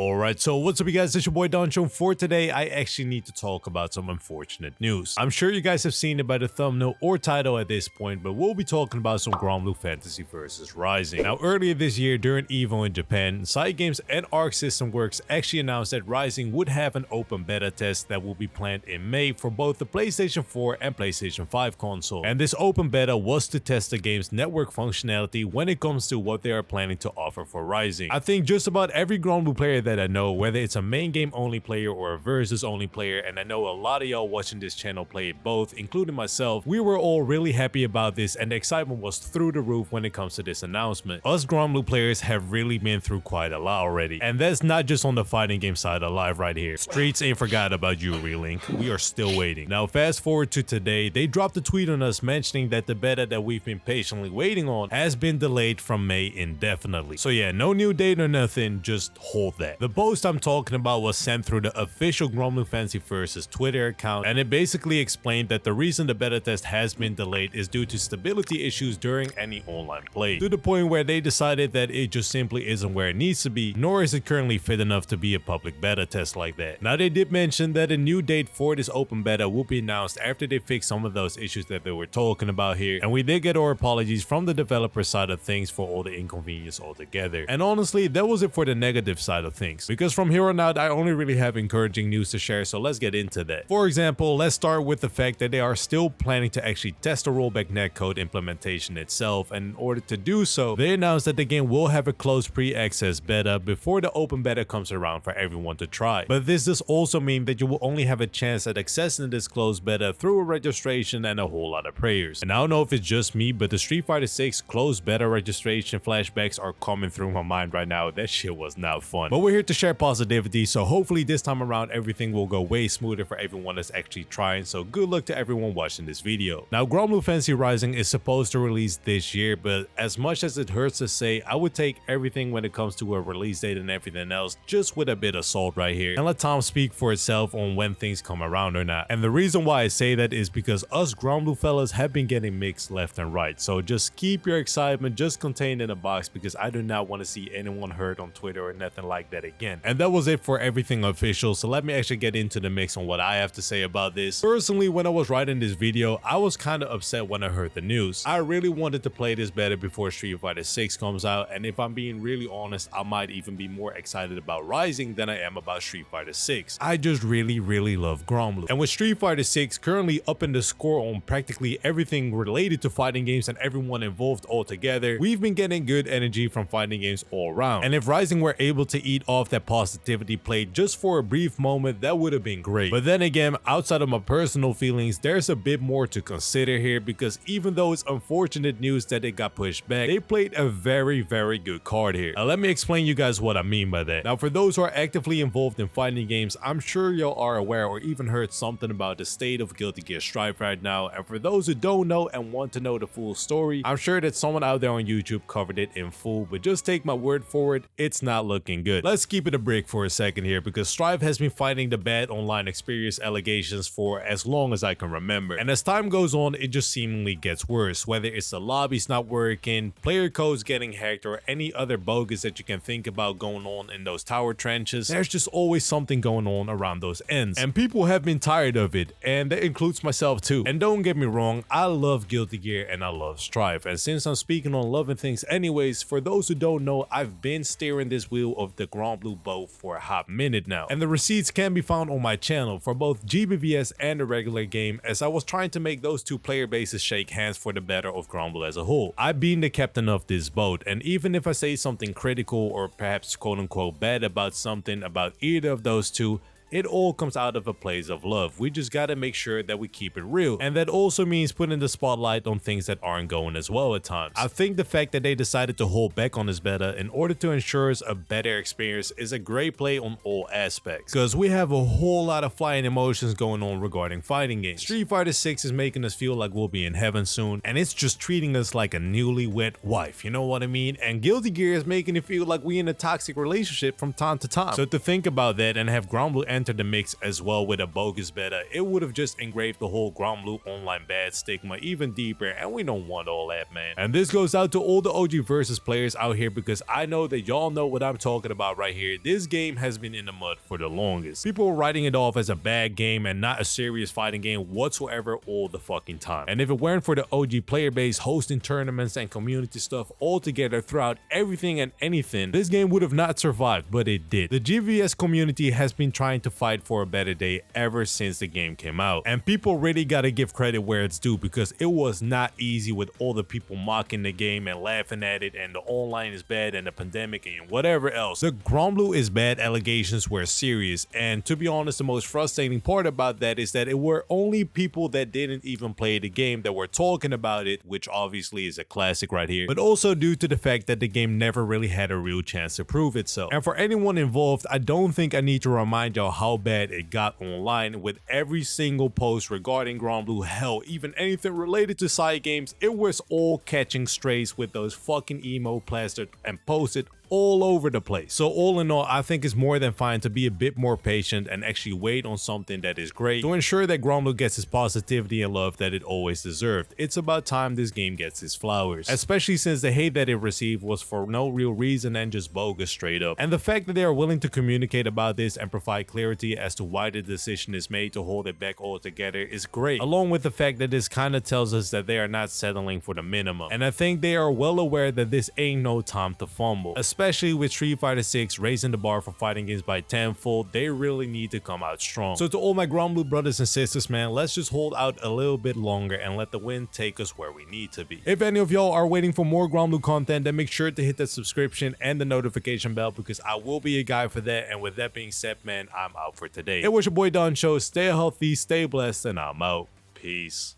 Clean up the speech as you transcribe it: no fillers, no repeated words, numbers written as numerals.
Alright, so what's up you guys, it's your boy Danchou. For today, I actually need to talk about some unfortunate news. I'm sure you guys have seen it by the thumbnail or title at this point, but we'll be talking about some Granblue Fantasy Versus Rising. Now, earlier this year during EVO in Japan, Cygames and Arc System Works actually announced that Rising would have an open beta test that will be planned in May for both the PlayStation 4 and PlayStation 5 console. And this open beta was to test the game's network functionality when it comes to what they are planning to offer for Rising. I think just about every Granblue player that I know, whether it's a main game only player or a versus only player, and I know a lot of y'all watching this channel play it both, including myself, we were all really happy about this and the excitement was through the roof when it comes to this announcement. Us Granblue players have really been through quite a lot already, and that's not just on the fighting game side alive right here. Streets ain't forgot about you, Relink. We are still waiting. Now fast forward to today, they dropped a tweet on us mentioning that the beta that we've been patiently waiting on has been delayed from May indefinitely. So yeah, no new date or nothing, just hold that. The post I'm talking about was sent through the official Granblue Fantasy Versus Twitter account, and it basically explained that the reason the beta test has been delayed is due to stability issues during any online play, to the point where they decided that it just simply isn't where it needs to be, nor is it currently fit enough to be a public beta test like that. Now they did mention that a new date for this open beta will be announced after they fix some of those issues that they were talking about here, and we did get our apologies from the developer side of things for all the inconvenience altogether. And honestly, that was it for the negative side of things, because from here on out I only really have encouraging news to share, so let's get into that. For example, let's start with the fact that they are still planning to actually test the rollback netcode implementation itself, and in order to do so, they announced that the game will have a closed pre-access beta before the open beta comes around for everyone to try. But this does also mean that you will only have a chance at accessing this closed beta through a registration and a whole lot of prayers. And I don't know if it's just me, but the Street Fighter 6 closed beta registration flashbacks are coming through my mind right now. That shit was not fun. But we're here to share positivity, so hopefully this time around everything will go way smoother for everyone that's actually trying, so good luck to everyone watching this video. Now Granblue Fantasy Rising is supposed to release this year, but as much as it hurts to say, I would take everything when it comes to a release date and everything else just with a bit of salt right here, and let time speak for itself on when things come around or not. And the reason why I say that is because us Granblue fellas have been getting mixed left and right, so just keep your excitement just contained in a box, because I do not want to see anyone hurt on Twitter or nothing like that again. And that was it for everything official, so let me actually get into the mix on what I have to say about this. Personally, when I was writing this video, I was kind of upset when I heard the news. I really wanted to play this better before Street Fighter 6 comes out, and if I'm being really honest, I might even be more excited about Rising than I am about Street Fighter 6. I just really love Granblue. And with Street Fighter 6 currently up in the score on practically everything related to fighting games and everyone involved altogether, we've been getting good energy from fighting games all around. And if Rising were able to eat off that positivity plate just for a brief moment, that would have been great. But then again, outside of my personal feelings, there's a bit more to consider here, because even though it's unfortunate news that it got pushed back, they played a very good card here. Now let me explain you guys what I mean by that. Now for those who are actively involved in fighting games, I'm sure y'all are aware or even heard something about the state of Guilty Gear Strive right now, and for those who don't know and want to know the full story, I'm sure that someone out there on YouTube covered it in full, but just take my word for it, it's not looking good. Let's keep it a break for a second here, because Strive has been fighting the bad online experience allegations for as long as I can remember, and as time goes on, it just seemingly gets worse, whether it's the lobbies not working, player codes getting hacked, or any other bogus that you can think about going on in those tower trenches. There's just always something going on around those ends, and people have been tired of it, and that includes myself too. And don't get me wrong, I love Guilty Gear and I love Strive, and since I'm speaking on loving things anyways, for those who don't know, I've been steering this wheel of the Granblue boat for a hot minute now, and the receipts can be found on my channel for both GBVS and the regular game, as I was trying to make those two player bases shake hands for the better of Granblue as a whole. I've been the captain of this boat, and even if I say something critical or perhaps quote unquote bad about something about either of those two, it all comes out of a place of love. We just gotta make sure that we keep it real, and that also means putting the spotlight on things that aren't going as well at times. I think the fact that they decided to hold back on this beta in order to ensure us a better experience is a great play on all aspects, because we have a whole lot of flying emotions going on regarding fighting games. Street Fighter 6 is making us feel like we'll be in heaven soon, and it's just treating us like a newlywed wife, you know what I mean? And Guilty Gear is making it feel like we in a toxic relationship from time to time. So to think about that and have Granblue entered the mix as well with a bogus beta, it would have just engraved the whole Granblue Online bad stigma even deeper, and we don't want all that, man. And this goes out to all the OG Versus players out here, because I know that y'all know what I'm talking about right here. This game has been in the mud for the longest. People were writing it off as a bad game and not a serious fighting game whatsoever all the fucking time. And if it weren't for the OG player base hosting tournaments and community stuff all together throughout everything and anything, this game would have not survived, but it did. The GBVS community has been trying to fight for a better day ever since the game came out, and people really gotta give credit where it's due, because it was not easy with all the people mocking the game and laughing at it, and the online is bad and the pandemic and whatever else. The Granblue is bad allegations were serious, and to be honest, the most frustrating part about that is that it were only people that didn't even play the game that were talking about it, which obviously is a classic right here, but also due to the fact that the game never really had a real chance to prove itself. And for anyone involved, I don't think I need to remind y'all how bad it got online, with every single post regarding Granblue. Hell, even anything related to Cygames, it was all catching strays with those fucking emo plastered and posted all over the place. So all in all, I think it's more than fine to be a bit more patient and actually wait on something that is great to ensure that Granblue gets its positivity and love that it always deserved. It's about time this game gets its flowers, especially since the hate that it received was for no real reason and just bogus straight up. And the fact that they are willing to communicate about this and provide clarity as to why the decision is made to hold it back altogether is great, along with the fact that this kind of tells us that they are not settling for the minimum. And I think they are well aware that this ain't no time to fumble, especially with Street Fighter 6 raising the bar for fighting games by tenfold. They really need to come out strong. So to all my Granblue brothers and sisters, man, let's just hold out a little bit longer and let the wind take us where we need to be. If any of y'all are waiting for more Granblue content, then make sure to hit that subscription and the notification bell, because I will be a guy for that. And with that being said, man, I'm out for today. It was your boy Danchou. Stay healthy, stay blessed, and I'm out. Peace.